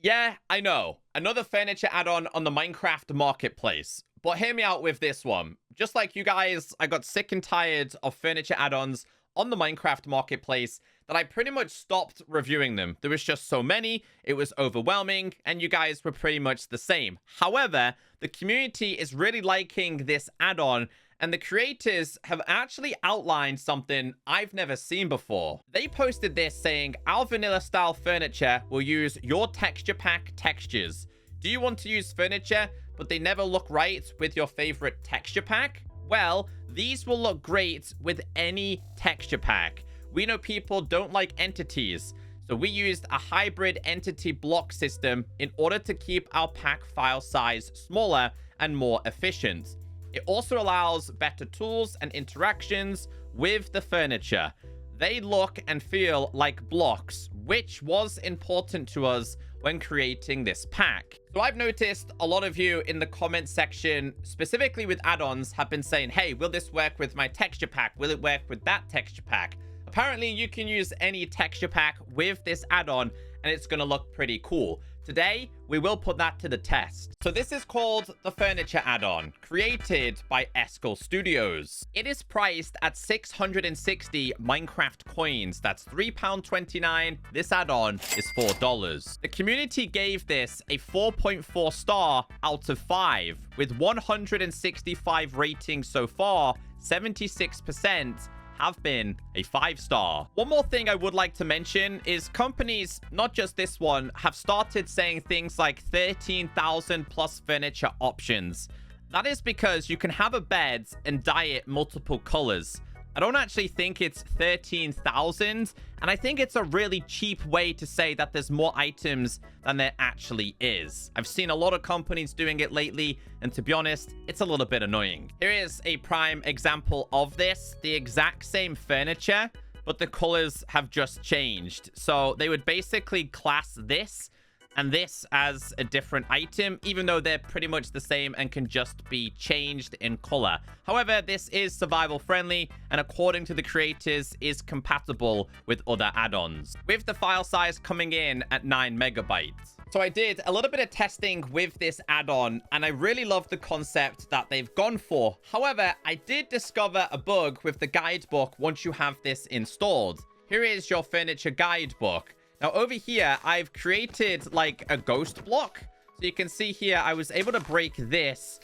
Yeah, I know. Another furniture add-on on the Minecraft marketplace. But hear me out with this one. Just like you guys, I got sick and tired of furniture add-ons on the Minecraft marketplace that I pretty much stopped reviewing them. There was just so many, it was overwhelming, and you guys were pretty much the same. However, the community is really liking this add-on, and the creators have actually outlined something I've never seen before. They posted this saying, our vanilla style furniture will use your texture pack textures. Do you want to use furniture, but they never look right with your favorite texture pack? Well, these will look great with any texture pack. We know people don't like entities, so we used a hybrid entity block system in order to keep our pack file size smaller and more efficient. It also allows better tools and interactions with the furniture. They look and feel like blocks, which was important to us when creating this pack. So I've noticed a lot of you in the comment section, specifically with add-ons, have been saying, hey, will this work with my texture pack? Will it work with that texture pack? Apparently, you can use any texture pack with this add-on, and it's going to look pretty cool. Today, we will put that to the test. So this is called the Furniture Add-on, created by Eskel Studios. It is priced at 660 Minecraft coins. That's £3.29. This add-on is $4. The community gave this a 4.4 star out of 5, with 165 ratings so far. 76% have been a 5-star. One more thing I would like to mention is companies, not just this one, have started saying things like 13,000 plus furniture options. That is because you can have a bed and dye it multiple colors. I don't actually think it's 13,000, and I think it's a really cheap way to say that there's more items than there actually is. I've seen a lot of companies doing it lately, and to be honest, it's a little bit annoying. Here is a prime example of this. The exact same furniture, but the colors have just changed. So they would basically class this and this as a different item, even though they're pretty much the same and can just be changed in color. However, this is survival friendly, and according to the creators, is compatible with other add-ons, with the file size coming in at 9 megabytes. So I did a little bit of testing with this add-on, and I really love the concept that they've gone for. However, I did discover a bug with the guidebook once you have this installed. Here is your furniture guidebook. Now, over here, I've created like a ghost block. So you can see here, I was able to break this,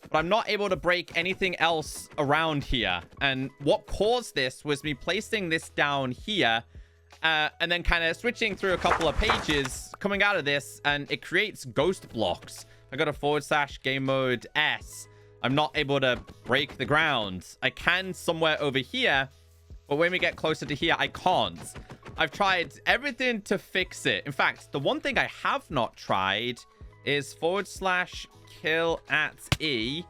but I'm not able to break anything else around here. And what caused this was me placing this down here and then kind of switching through a couple of pages coming out of this, and it creates ghost blocks. I got a / game mode S. I'm not able to break the ground. I can somewhere over here, but when we get closer to here, I can't. I've tried everything to fix it. In fact, the one thing I have not tried is / kill at E.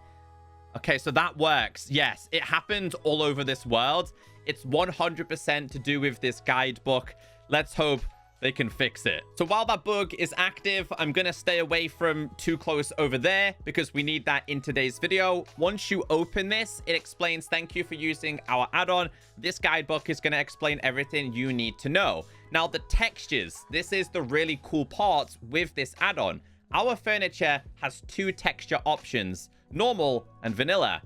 Okay, so that works. Yes, it happened all over this world. It's 100% to do with this guidebook. Let's hope they can fix it. So while that bug is active, I'm going to stay away from too close over there because we need that in today's video. Once you open this, it explains, thank you for using our add-on. This guidebook is going to explain everything you need to know. Now, the textures. This is the really cool part with this add-on. Our furniture has 2 texture options, normal and vanilla.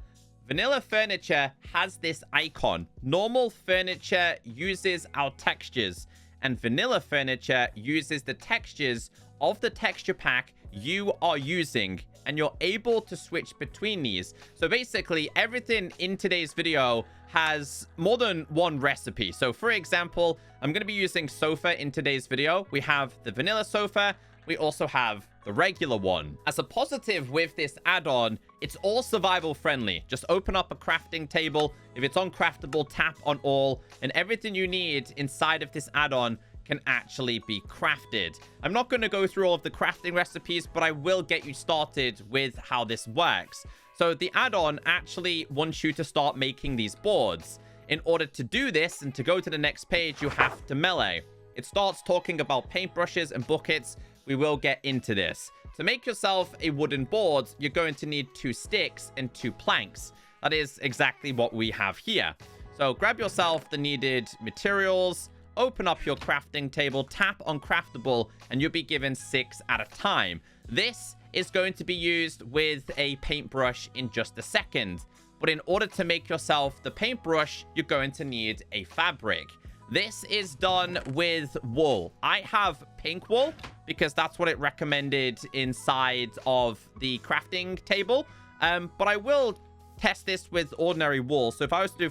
Vanilla furniture has this icon. Normal furniture uses our textures, and vanilla furniture uses the textures of the texture pack you are using, and you're able to switch between these. So basically, everything in today's video has more than one recipe. So for example, I'm going to be using sofa in today's video. We have the vanilla sofa. We also have the regular one. As a positive with this add-on, it's all survival friendly. Just open up a crafting table. If it's uncraftable, tap on all, and everything you need inside of this add-on can actually be crafted. I'm not going to go through all of the crafting recipes, but I will get you started with how this works. So the add-on actually wants you to start making these boards. In order to do this and to go to the next page, you have to melee. It starts talking about paintbrushes and buckets. We will get into this. To make yourself a wooden board, you're going to need 2 sticks and 2 planks. That is exactly what we have here. So grab yourself the needed materials, open up your crafting table, tap on craftable, and you'll be given 6 at a time. This is going to be used with a paintbrush in just a second. But in order to make yourself the paintbrush, you're going to need a fabric. This is done with wool. I have pink wool because that's what it recommended inside of the crafting table. But I will test this with ordinary wool. So if I was to do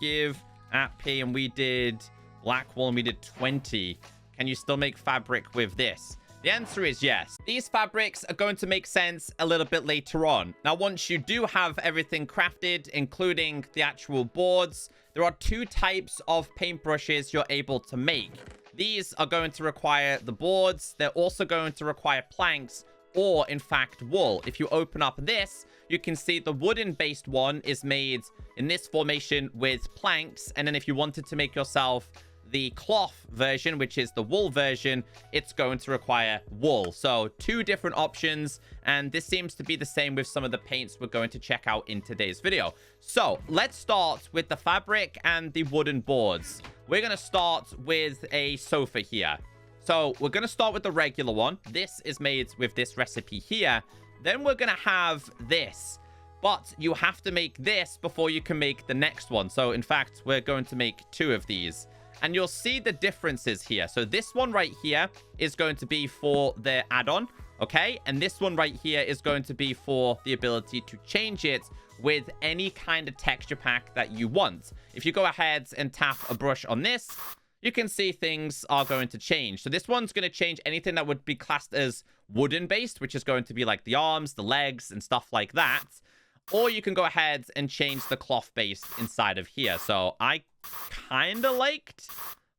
/give at P and we did black wool and we did 20, can you still make fabric with this? The answer is yes. These fabrics are going to make sense a little bit later on. Now, once you do have everything crafted, including the actual boards, there are 2 types of paintbrushes you're able to make. These are going to require the boards. They're also going to require planks or, in fact, wool. If you open up this, you can see the wooden-based one is made in this formation with planks. And then if you wanted to make yourself the cloth version, which is the wool version, it's going to require wool. So 2 different options, and this seems to be the same with some of the paints we're going to check out in today's video. So let's start with the fabric and the wooden boards. We're going to start with a sofa here. So we're going to start with the regular one. This is made with this recipe here. Then we're going to have this, but you have to make this before you can make the next one. So in fact, we're going to make 2 of these. And you'll see the differences here. So this one right here is going to be for the add-on, okay? And this one right here is going to be for the ability to change it with any kind of texture pack that you want. If you go ahead and tap a brush on this, you can see things are going to change. So this one's going to change anything that would be classed as wooden-based, which is going to be like the arms, the legs, and stuff like that. Or you can go ahead and change the cloth-based inside of here. So I kind of liked...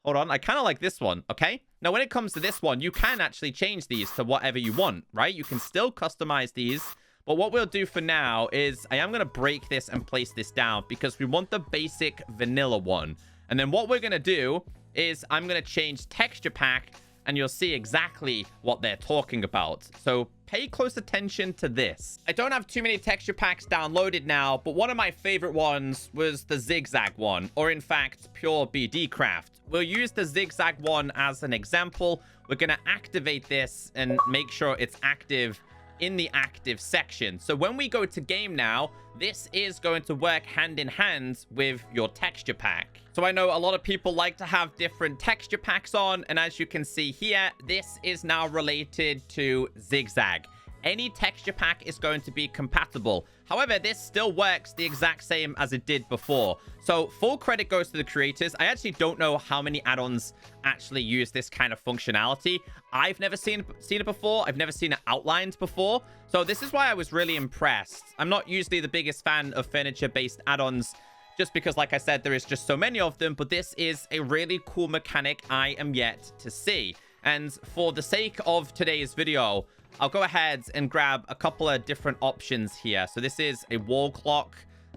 Hold on. I kind of like this one, okay? Now, when it comes to this one, you can actually change these to whatever you want, right? You can still customize these. But what we'll do for now is I am going to break this and place this down because we want the basic vanilla one. And then what we're going to do is I'm going to change texture pack and you'll see exactly what they're talking about. So pay close attention to this. I don't have too many texture packs downloaded now, but one of my favorite ones was the zigzag one, or in fact, pure BD craft. We'll use the zigzag one as an example. We're going to activate this and make sure it's active in the active section. So when we go to game now, this is going to work hand in hand with your texture pack. So I know a lot of people like to have different texture packs on, and as you can see here, this is now related to zigzag. Any texture pack is going to be compatible. However, this still works the exact same as it did before. So full credit goes to the creators. I actually don't know how many add-ons actually use this kind of functionality. I've never seen it before. I've never seen it outlined before. So this is why I was really impressed. I'm not usually the biggest fan of furniture-based add-ons, just because, like I said, there is just so many of them. But this is a really cool mechanic I am yet to see. And for the sake of today's video, I'll go ahead and grab a couple of different options here. So this is a wall clock.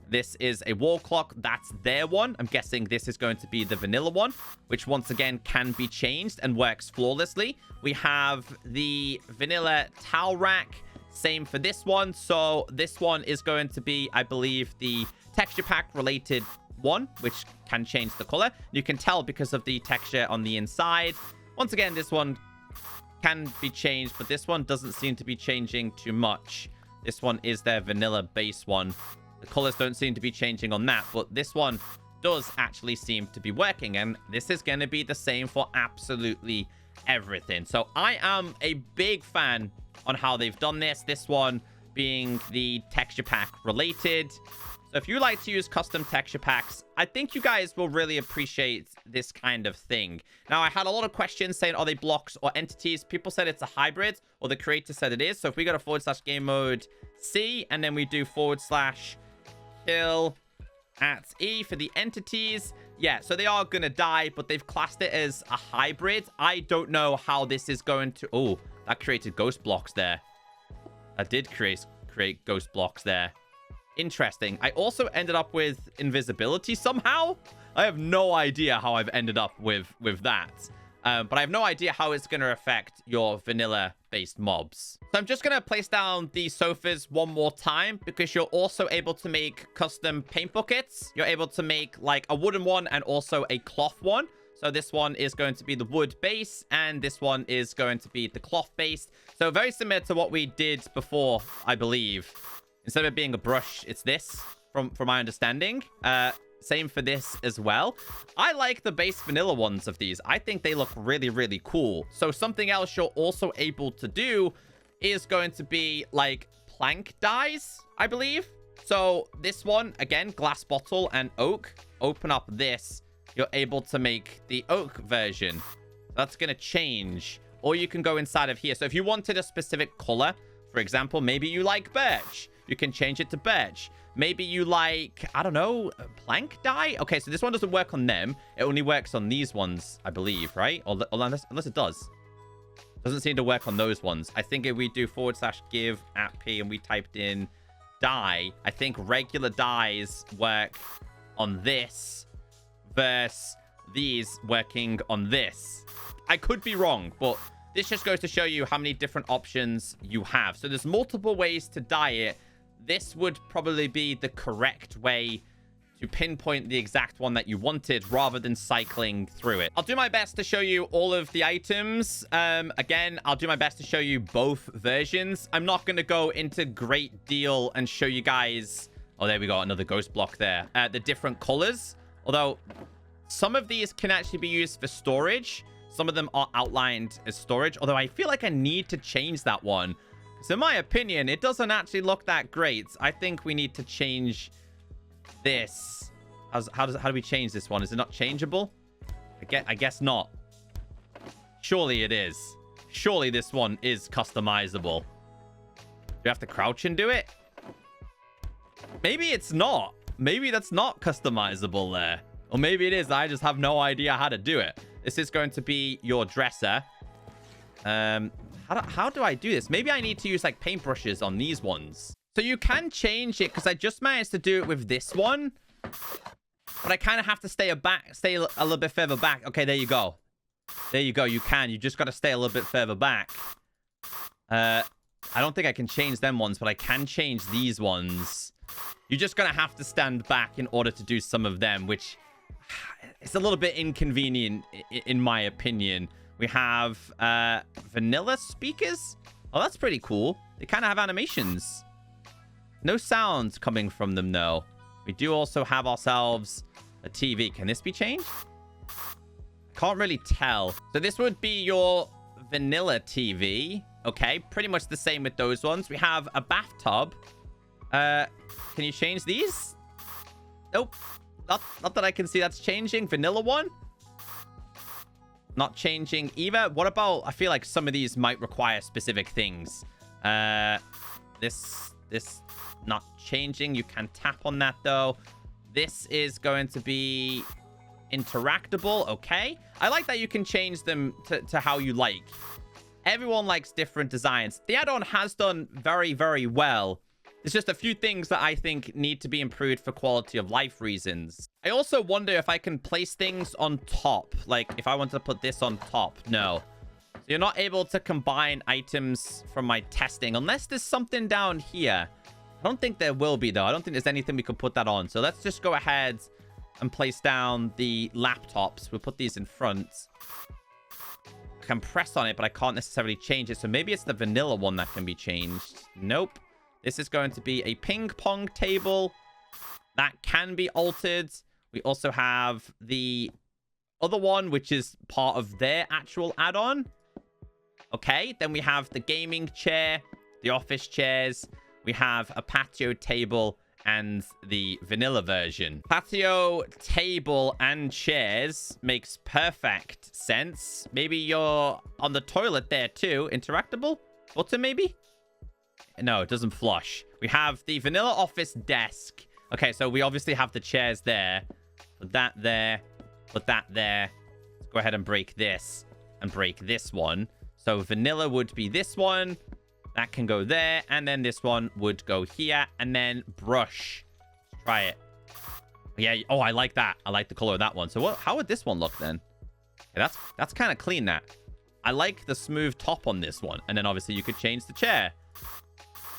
This is a wall clock. That's their one. I'm guessing this is going to be the vanilla one, which once again can be changed and works flawlessly. We have the vanilla towel rack. Same for this one. So this one is going to be, I believe, the texture pack related one, which can change the color. You can tell because of the texture on the inside. Once again, this one can be changed, but this one doesn't seem to be changing too much. This one is their vanilla base one. The colors don't seem to be changing on that, but this one does actually seem to be working, and this is going to be the same for absolutely everything. So I am a big fan on how they've done this. This one being the texture pack related. So if you like to use custom texture packs, I think you guys will really appreciate this kind of thing. Now, I had a lot of questions saying, are they blocks or entities? People said it's a hybrid, or the creator said it is. So if we go to / game mode C, and then we do / kill at E for the entities. Yeah, so they are going to die, but they've classed it as a hybrid. I don't know how this is going to... Oh, that created ghost blocks there. That did create ghost blocks there. Interesting. I also ended up with invisibility somehow. I have no idea how I've ended up with that. But I have no idea how it's going to affect your vanilla-based mobs. So I'm just going to place down the sofas one more time because you're also able to make custom paint buckets. You're able to make like a wooden one and also a cloth one. So So this one is going to be the wood base, and this one is going to be the cloth base. So very similar to what we did before, I believe. Instead of it being a brush, it's this, from my understanding. Same for this as well. I like the base vanilla ones of these. I think they look really, really cool. So something else you're also able to do is going to be like plank dyes, I believe. So this one, again, glass bottle and oak. Open up this. You're able to make the oak version. That's going to change. Or you can go inside of here. So if you wanted a specific color, for example, maybe you like birch. You can change it to birch. Maybe you like, I don't know, plank dye? Okay, so this one doesn't work on them. It only works on these ones, I believe, right? Or unless it does. Doesn't seem to work on those ones. I think if we do /give @p and we typed in dye, I think regular dyes work on this versus these working on this. I could be wrong, but this just goes to show you how many different options you have. So there's multiple ways to dye it. This would probably be the correct way to pinpoint the exact one that you wanted rather than cycling through it. I'll do my best to show you all of the items. Again, I'll do my best to show you both versions. I'm not going to go into great deal and show you guys... Oh, there we go. Another ghost block there. The different colors. Although, some of these can actually be used for storage. Some of them are outlined as storage. Although, I feel like I need to change that one. So in my opinion, it doesn't actually look that great. I think we need to change this. How do we change this one? Is it not changeable? I guess not. Surely it is. Surely this one is customizable. Do you have to crouch and do it? Maybe it's not. Maybe that's not customizable there. Or maybe it is. I just have no idea how to do it. This is going to be your dresser. How do I do this? Maybe I need to use like paintbrushes on these ones. So you can change it because I just managed to do it with this one. But I kind of have to stay a little bit further back. Okay, there you go. There you go. You can. You just got to stay a little bit further back. I don't think I can change them ones, but I can change these ones. You're just going to have to stand back in order to do some of them, which is a little bit inconvenient in my opinion. We have vanilla speakers. Oh, that's pretty cool. They kind of have animations. No sounds coming from them, though. We do also have ourselves a TV. Can this be changed? Can't really tell. So this would be your vanilla TV. Okay, pretty much the same with those ones. We have a bathtub. Can you change these? Nope. Not that I can see that's changing. Vanilla one? Not changing either. What about... I feel like some of these might require specific things. This not changing. You can tap on that, though. This is going to be interactable. Okay. I like that you can change them to how you like. Everyone likes different designs. The add-on has done very, very well. There's just a few things that I think need to be improved for quality of life reasons. I also wonder if I can place things on top. Like, if I wanted to put this on top. No. So you're not able to combine items from my testing. Unless there's something down here. I don't think there will be, though. I don't think there's anything we could put that on. So let's just go ahead and place down the laptops. We'll put these in front. I can press on it, but I can't necessarily change it. So maybe it's the vanilla one that can be changed. Nope. This is going to be a ping pong table that can be altered. We also have the other one, which is part of their actual add-on. Okay, then we have the gaming chair, the office chairs. We have a patio table and the vanilla version. Patio table and chairs makes perfect sense. Maybe you're on the toilet there too. Interactable? Button maybe? No, it doesn't flush. We have the vanilla office desk. Okay, so we obviously have the chairs there. Put that there. Put that there. Let's go ahead and break this. And break this one. So vanilla would be this one. That can go there. And then this one would go here. And then brush. Let's try it. Yeah. Oh, I like that. I like the color of that one. So how would this one look then? Yeah, that's kind of clean, that. I like the smooth top on this one. And then obviously you could change the chair.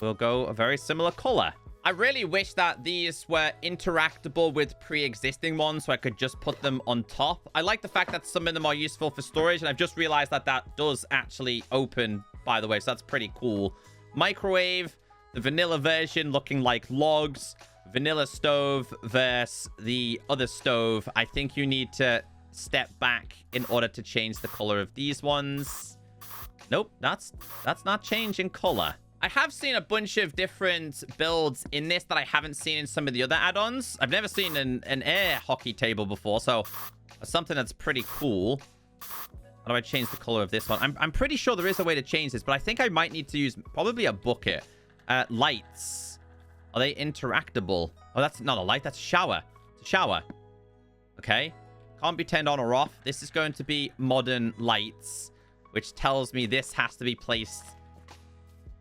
We'll go a very similar color. I really wish that these were interactable with pre-existing ones so I could just put them on top. I like the fact that some of them are useful for storage, and I've just realized that that does actually open, by the way, so that's pretty cool. Microwave, the vanilla version looking like logs, vanilla stove versus the other stove. I think you need to step back in order to change the color of these ones. Nope, that's not changing color. I have seen a bunch of different builds in this that I haven't seen in some of the other add-ons. I've never seen an air hockey table before, so something that's pretty cool. How do I change the color of this one? I'm pretty sure there is a way to change this, but I think I might need to use probably a bucket. Lights. Are they interactable? Oh, that's not a light. That's a shower. It's a shower. Okay. Can't be turned on or off. This is going to be modern lights, which tells me this has to be placed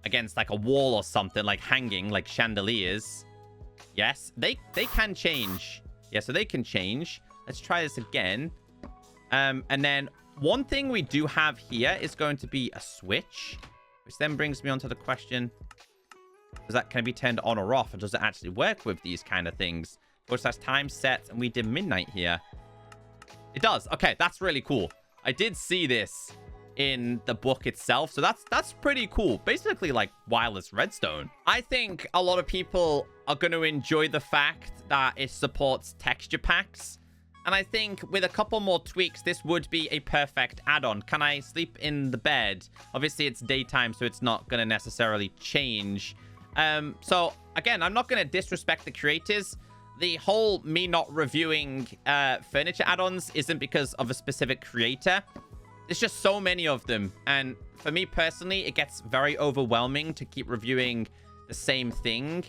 against like a wall or something, like hanging, like chandeliers. Yes, they can change. Yeah, so they can change. Let's try this again. And then one thing we do have here is going to be a switch, which then brings me on to the question, can it be turned on or off? And does it actually work with these kind of things? Of course, that's time set, and we did midnight here. It does. Okay, that's really cool. I did see this in the book itself, so that's pretty cool. Basically like wireless redstone. I think a lot of people are going to enjoy the fact that it supports texture packs, and I think with a couple more tweaks this would be a perfect add-on. Can I sleep in the bed? Obviously it's daytime, so it's not going to necessarily change. So again, I'm not going to disrespect the creators. The whole me not reviewing furniture add-ons isn't because of a specific creator. There's just so many of them, and for me personally, it gets very overwhelming to keep reviewing the same thing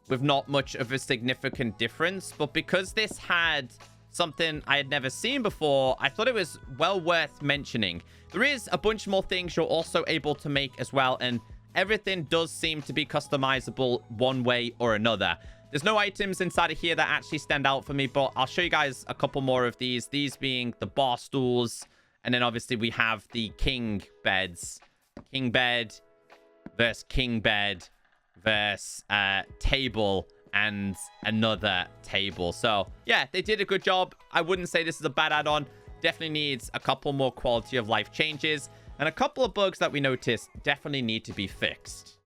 with not much of a significant difference. But because this had something I had never seen before, I thought it was well worth mentioning. There is a bunch more things you're also able to make as well, and everything does seem to be customizable one way or another. There's no items inside of here that actually stand out for me, but I'll show you guys a couple more of these being the bar stools. And then obviously we have the king beds. King bed versus king bed versus table and another table. So yeah, they did a good job. I wouldn't say this is a bad add-on. Definitely needs a couple more quality of life changes. And a couple of bugs that we noticed definitely need to be fixed.